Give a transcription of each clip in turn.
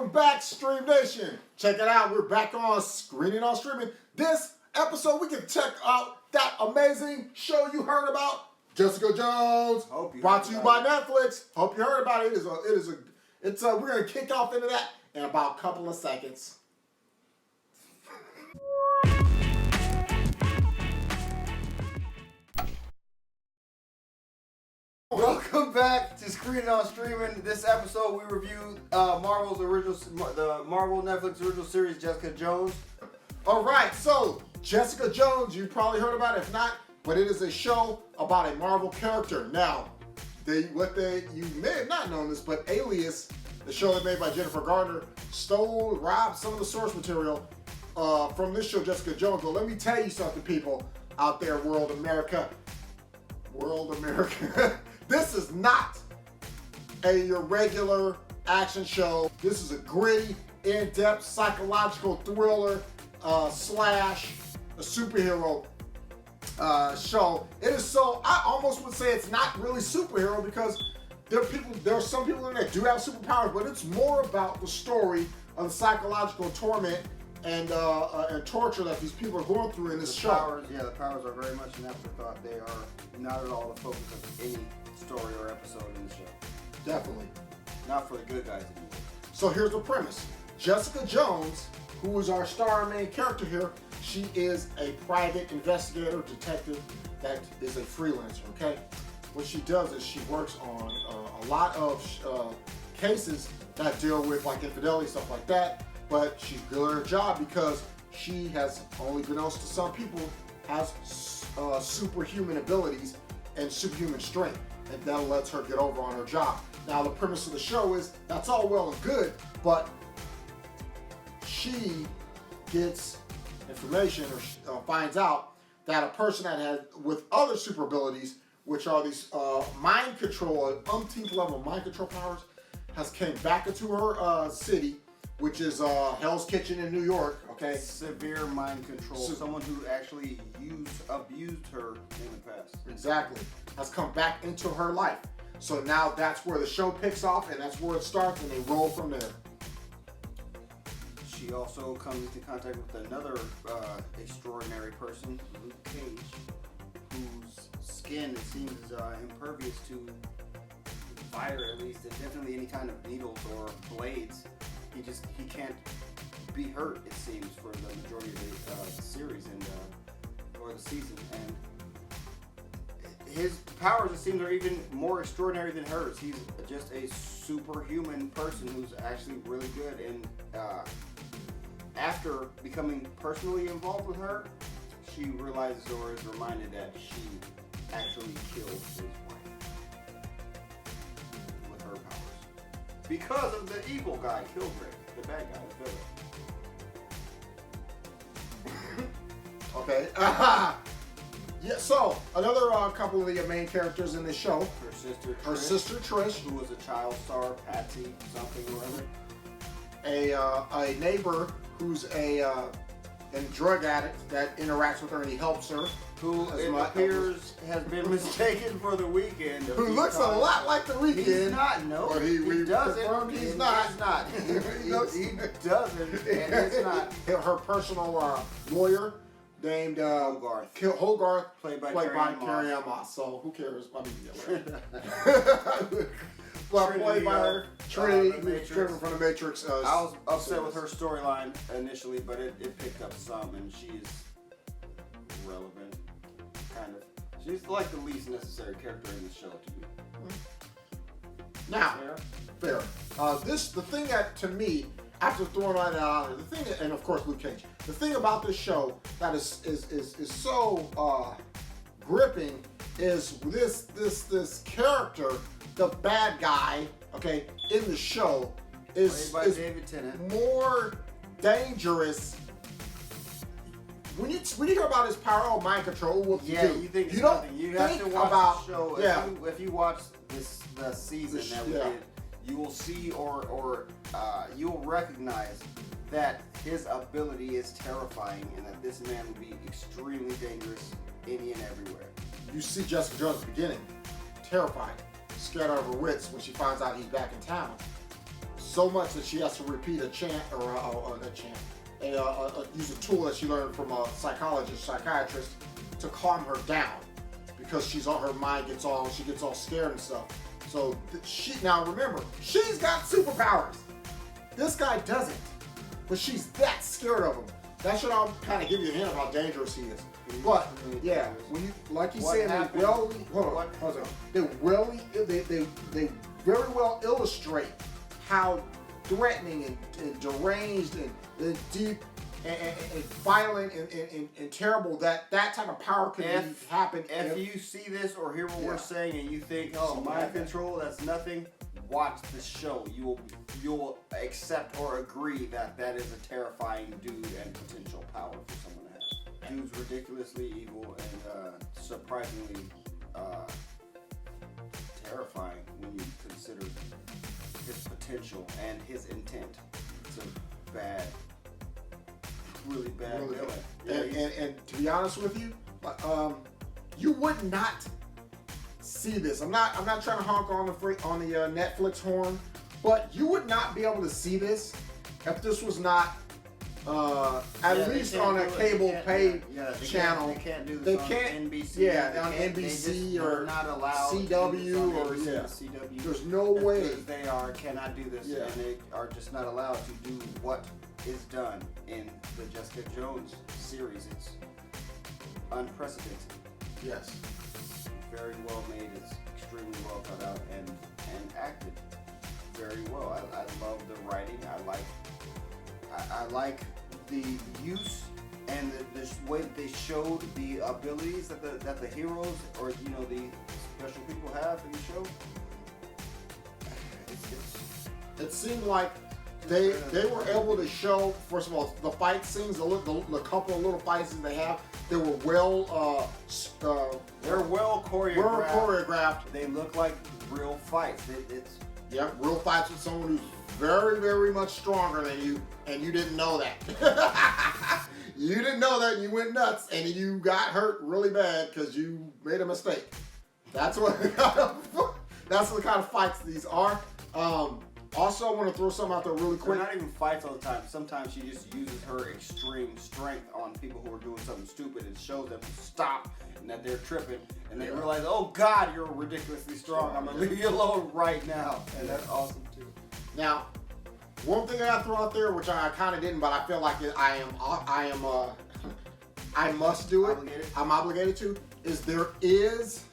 Welcome back, Stream Nation. Check it out. We're back on Screening on Streaming. This episode, we can check out that amazing show you heard about, Jessica Jones. Brought to you by Netflix. Hope you heard about it. We're gonna kick off into that in about a couple of seconds. Welcome back to Screening on Streaming. This episode we review the Marvel Netflix original series Jessica Jones. All right, so Jessica Jones, you probably heard about it, if not, but it is a show about a Marvel character. Now, you may have not known this, but Alias, the show that made by Jennifer Garner, robbed some of the source material from this show, Jessica Jones. But let me tell you something, people out there, world America. This is not your regular action show. This is a gritty, in-depth psychological thriller slash a superhero show. It is so, I almost would say it's not really superhero because there are some people in there that do have superpowers, but it's more about the story of the psychological torment and torture that these people are going through in this show. The powers are very much an afterthought. They are not at all the focus of any story or episode in the show. Definitely. Not for the good guys anymore. So here's the premise. Jessica Jones, who is our star main character here, she is a private investigator, detective that is a freelancer, okay? What she does is she works on a lot of cases that deal with like infidelity, stuff like that, but she's good at her job because she has, only beknownst to some people, has superhuman abilities and superhuman strength, and that lets her get over on her job. Now the premise of the show is that's all well and good, but she gets information or finds out that a person that has with other super abilities, which are these mind control, umpteenth level mind control powers, has came back into her city, which is Hell's Kitchen in New York. Okay. Severe mind control. Someone who actually abused her in the past. Exactly. Has come back into her life. So now that's where the show picks off, and that's where it starts, and they roll from there. She also comes into contact with another extraordinary person, Luke Cage, whose skin, it seems, is impervious to fire, at least, and definitely any kind of needles or blades. He can't be hurt, it seems, for the majority of the series or the season. And his powers, it seems, are even more extraordinary than hers. He's just a superhuman person who's actually really good. And after becoming personally involved with her, she realizes or is reminded that she actually killed his wife with her powers. Because of the evil guy, Kilgrave, the bad guy, the villain. Okay. Yeah, so another couple of the main characters in this show. Her sister Trish, who was a child star, Patsy, something or other. A neighbor who's a drug addict that interacts with her and he helps her. Who it appears has been mistaken for the Weeknd. Who looks a lot like the Weeknd. He's not, no. But he doesn't. He's not. He's not. he doesn't, and it's not. Her personal lawyer named Hogarth, played by Carrie-Anne Moss. So who cares? I mean, yeah, right. Well, played by her, Trinity, who's driven from the Matrix. I was upset with her storyline initially, but it picked up some, and she's relevant, kind of. She's like the least necessary character in the show to me. Now, fair. The thing that, to me, after throwing that out, the thing, and of course Luke Cage, the thing about this show that is so gripping is this character, the bad guy, okay, in the show is David Tennant, more dangerous. When you hear about his power, mind control, what you think you don't you have to watch about the show. Yeah. If you watch the season that we did, you will see or you will recognize that his ability is terrifying and that this man will be extremely dangerous any and everywhere. You see Jessica Jones at the beginning, terrified, scared out of her wits when she finds out he's back in town. so much that she has to repeat a chant or use a tool that she learned from a psychiatrist to calm her down because her mind gets all scared and stuff. So now remember, she's got superpowers. This guy doesn't, but she's that scared of him. That should all kind of give you a hint of how dangerous he is. But yeah, when you like you said, they very well illustrate how threatening and deranged and deep and violent and terrible that type of power could happen. If you see this or hear what we're saying and you think, oh, mind control, that's nothing, watch the show. You'll accept or agree that is a terrifying dude and potential power for someone to have. Dude's ridiculously evil and surprisingly terrifying when you consider his potential and his intent. It's a really bad villain. And to be honest with you, you would not see this. I'm not trying to honk on the Netflix horn, but you would not be able to see this if this was not at least on a cable paid channel. They can't do this on NBC. On NBC or not allowed CW or CW. There's no way they cannot do this, and they are just not allowed to do what is done in the Jessica Jones series. It's unprecedented. Yes. Very well made. It's extremely well thought out and acted very well. I love the writing. I like the use and the way that they showed the abilities that the heroes or the special people have in the show. It seemed like they were able to show, first of all, the fight scenes, the couple of little fight scenes they have. They were they're well choreographed. Well choreographed. They look like real fights. Real fights with someone who's very, very much stronger than you, and you didn't know that. You didn't know that, and you went nuts, and you got hurt really bad because you made a mistake. That's what that's the kind of fights these are. Also, I want to throw something out there really quick. They're not even fights all the time. Sometimes she just uses her extreme strength on people who are doing something stupid and shows them to stop and that they're tripping. And they realize, oh God, you're ridiculously strong. I'm going to leave you alone right now. And that's awesome too. Now, one thing I got to throw out there, which I kind of didn't, but I feel like I must do it. I'm obligated to, is there is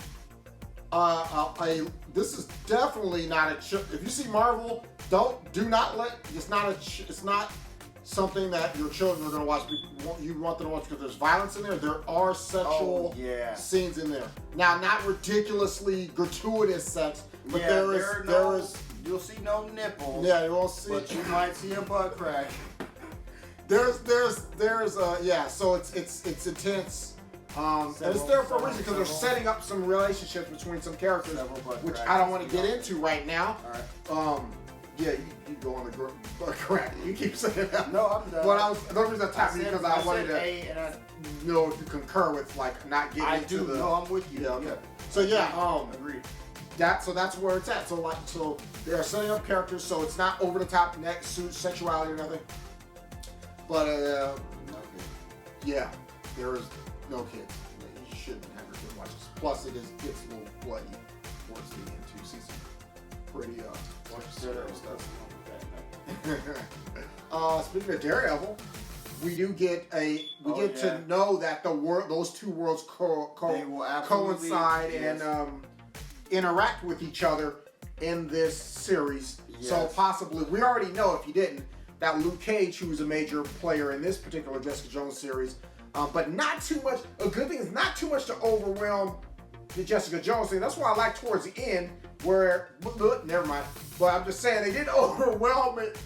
this is definitely not a if you see Marvel, do not let it's not something that your children are going to watch. You want them to watch because there's violence in there. There are sexual scenes in there. Now, not ridiculously gratuitous sex, but there is. You'll see no nipples. Yeah, you won't see. But you might see a butt crack. So it's intense. And it's there for a reason because they're setting up some relationships between some characters, which I don't want to get into right now. All right. You go on the butt crack. You keep saying that. No, I'm done. But the reason I tapped you because I wanted to know if you concur with not getting into the. No, I'm with you. Yeah. Okay. So agreed. That's where it's at. So they are setting up characters, so it's not over the top neck suit sexuality or nothing. But there is no kids. You shouldn't have your kid watch this. Plus, it gets a little bloody towards the end too. See some pretty speaking of Daredevil, we do get to know that those two worlds coincide and interact with each other in this series. Yes. So possibly, we already know, if you didn't, that Luke Cage, who's a major player in this particular Jessica Jones series, but not too much. A good thing is not too much to overwhelm the Jessica Jones thing. That's why I like towards the end where, never mind. But I'm just saying, they didn't overwhelm it.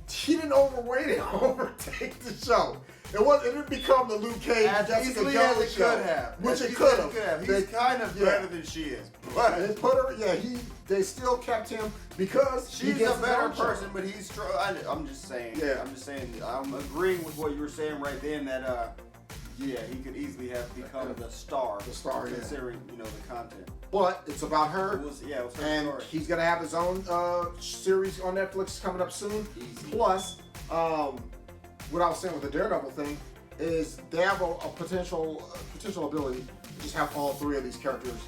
He didn't overtake the show. It didn't become the Luke Cage as Jessica easily Jones as it show, could have. Which it could have. He's kind of better than she is. But it put her. Yeah, they still kept him because she's a better person, but he's strong. I'm just saying. Yeah. I'm just saying. I'm agreeing with what you were saying right then. That Yeah, he could easily have become the star. The star, considering the content. But it's about her. It was her and story. he's gonna have his own series on Netflix coming up soon. Easy. Plus, what I was saying with the Daredevil thing is they have a potential ability to just have all three of these characters.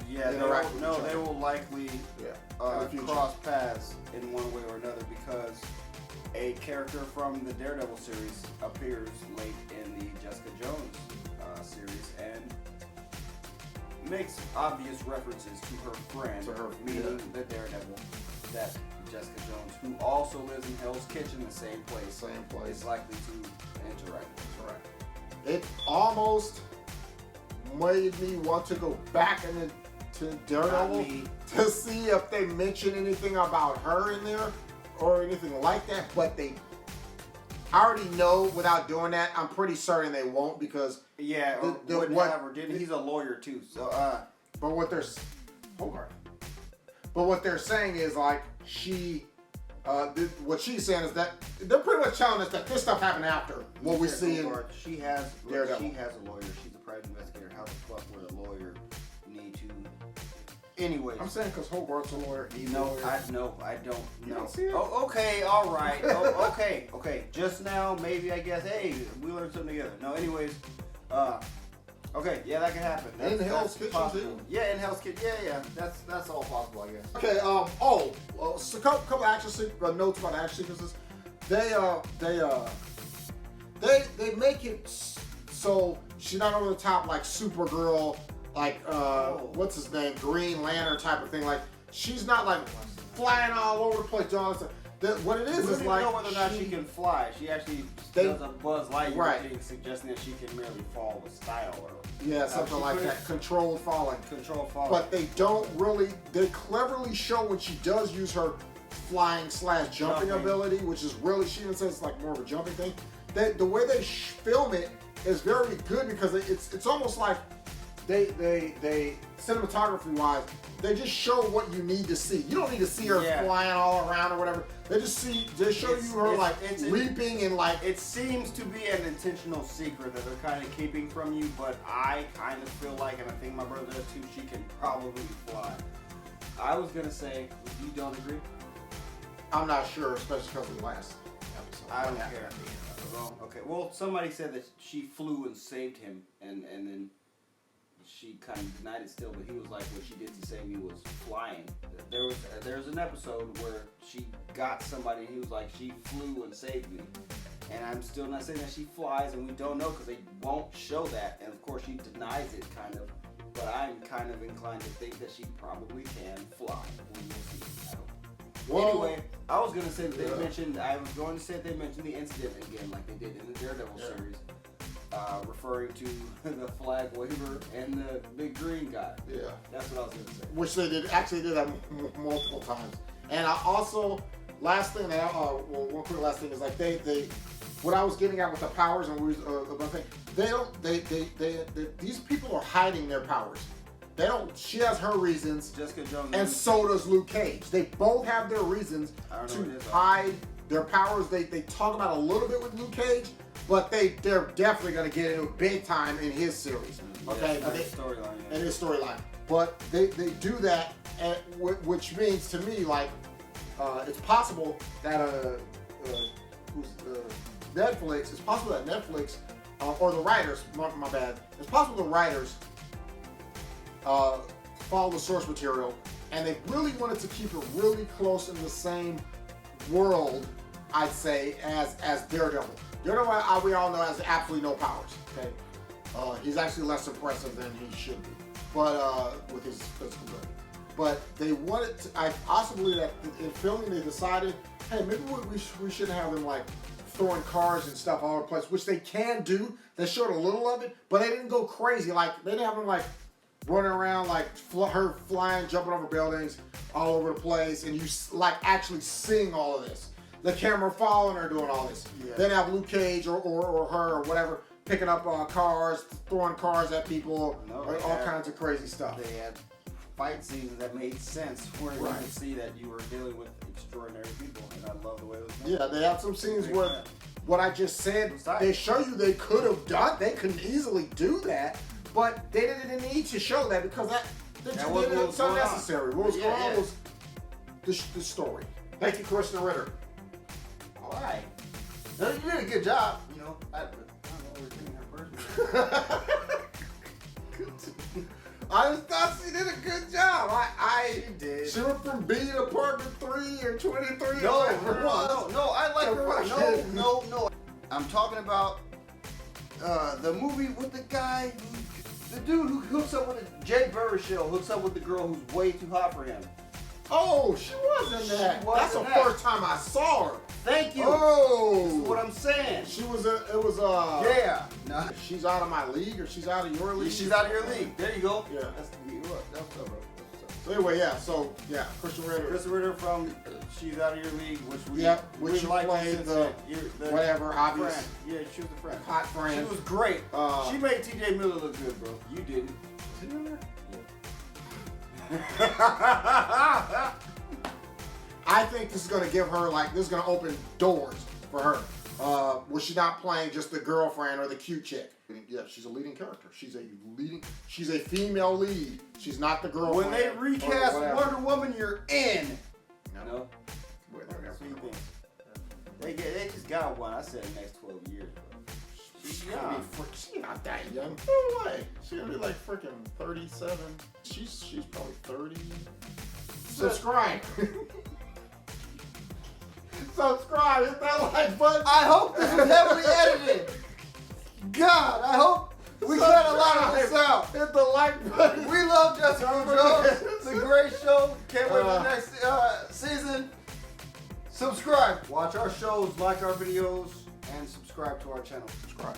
Yeah, they will likely cross paths in one way or another because a character from the Daredevil series appears late in the Jessica Jones series and makes obvious references to her friend, meaning the Daredevil, that Jessica Jones, who also lives in Hell's Kitchen, the same place, is likely to interact with. Correct. It almost made me want to go back into Daredevil to see if they mention anything about her in there or anything like that, but I already know without doing that, I'm pretty certain they won't because he's a lawyer too, so but what they're saying is like what she's saying is that they're pretty much telling us that this stuff happened after what we see in she has Daredevil. She has a lawyer. She's a private investigator. How the fuck would a lawyer need to? Anyways, I'm saying because Hogarth's a lawyer. He's no, a lawyer. I don't You know. don't see it? Oh, okay, all right. Okay. Just now, maybe I guess. Hey, we learned something together. No, anyways, okay, yeah, that can happen. In Hell's Kitchen possible. too. Yeah, in Hell's Kitchen. Yeah. That's all possible, I guess. Okay. So a couple action notes about action sequences. They make it so she's not over the top like Supergirl, like what's his name, Green Lantern type of thing. Like she's not like flying all over the place doing all this stuff. What it is We don't like know whether or not she can fly. She actually does a Buzz Lightyear thing, suggesting that she can merely fall with style or something like that. Controlled falling. But they they cleverly show when she does use her flying/jumping ability, which is really, she even says it's like more of a jumping thing. The way they film it is very good because it's almost like they cinematography wise, they just show what you need to see. You don't need to see her flying all around or whatever. They show you her like leaping and like. It seems to be an intentional secret that they're kind of keeping from you, but I kind of feel like, and I think my brother does too, she can probably fly. I was gonna say, you don't agree? I'm not sure, especially because of the last episode. I don't care. Well, okay. Well, somebody said that she flew and saved him, and then she kind of denied it still, but he was like, what she did to save me was flying. There's an episode where she got somebody, and he was like, she flew and saved me. And I'm still not saying that she flies, and we don't know because they won't show that. And of course, she denies it kind of. But I'm kind of inclined to think that she probably can fly. We will see. Anyway, I was going to say that they mentioned the incident again, like they did in the Daredevil series, referring to the flag waver and the big green guy. Yeah. That's what I was going to say. Which they did that multiple times. And I also, last thing is like what I was getting at with the powers and these people are hiding their powers. She has her reasons, Jessica Jones, and so does Luke Cage. They both have their reasons to hide their powers. They talk about a little bit with Luke Cage, but they're definitely going to get into big time in his series. Okay, in his storyline. But they do that, which means to me like it's possible that Netflix. It's possible that Netflix or the writers. My bad. It's possible the writers. Follow the source material, and they really wanted to keep it really close in the same world, I'd say, as Daredevil. Daredevil, we all know, has absolutely no powers. Okay, he's actually less impressive than he should be, but with his physical ability. But they wanted to. I also believe that in filming, they decided, hey, maybe we shouldn't have them like throwing cars and stuff all over the place, which they can do. They showed a little of it, but they didn't go crazy. Like they didn't have them like running around like her flying, jumping over buildings all over the place, and you like actually seeing all of this. The camera following her doing all this. Yeah. Then have Luke Cage or her or whatever picking up cars, throwing cars at people, all kinds of crazy stuff. They had fight scenes that made sense where you could see that you were dealing with extraordinary people, and I love the way it was done. Yeah, they have some scenes where what I just said. They show you they could have done. They could easily do that, but they didn't need to show that because that was unnecessary. What was going on was the story. Thank you, Kristen Ritter. All right. No, you did a good job. You know, I don't know her personally. I just thought she did a good job. She did. She went from B to partner 3 or 23. No, I like her. No. I'm talking about the movie with the guy, the dude who hooks up with Jay Baruchel hooks up with the girl who's way too hot for him. Oh, she was in that. That's the first time I saw her. Thank you. Oh, this is what I'm saying. She was yeah. No. She's out of my league, or she's out of your league. She's out of your league. There you go. Yeah. That's so anyway, yeah. So yeah, Kristen Ritter. Kristen Ritter from She's Out of Your League, which we which like played the whatever obvious. Friend. Yeah, she was the friend. Hot friend. She was great. She made T.J. Miller look good, bro. You didn't. I think this is going to give her, this is going to open doors for her. Where she's not playing just the girlfriend or the cute chick. Yeah, she's a leading character. She's a female lead. She's not the girlfriend. When they recast Wonder Woman, you're in. No. They just got one. I said the next 12 years, bro. She's young. She's not that young. No way. She's gonna be like freaking 37. She's probably 30. Subscribe. Subscribe. Hit that like button. I hope this is heavily edited. God, I hope we got a lot of this out. Hit the like button. We love Jessica Jones. It's a great show. Can't wait for the next season. Subscribe. Watch our shows, like our videos, and subscribe to our channel. Subscribe.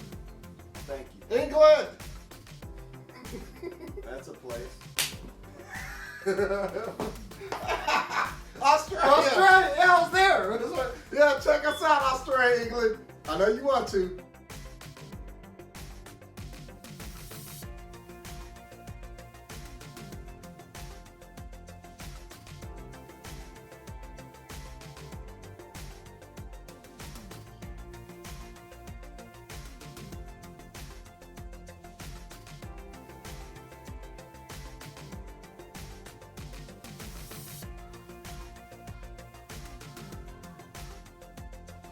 Thank you. England. That's a place. Australia. Yeah, I was there. Yeah, check us out, Australia, England. I know you want to.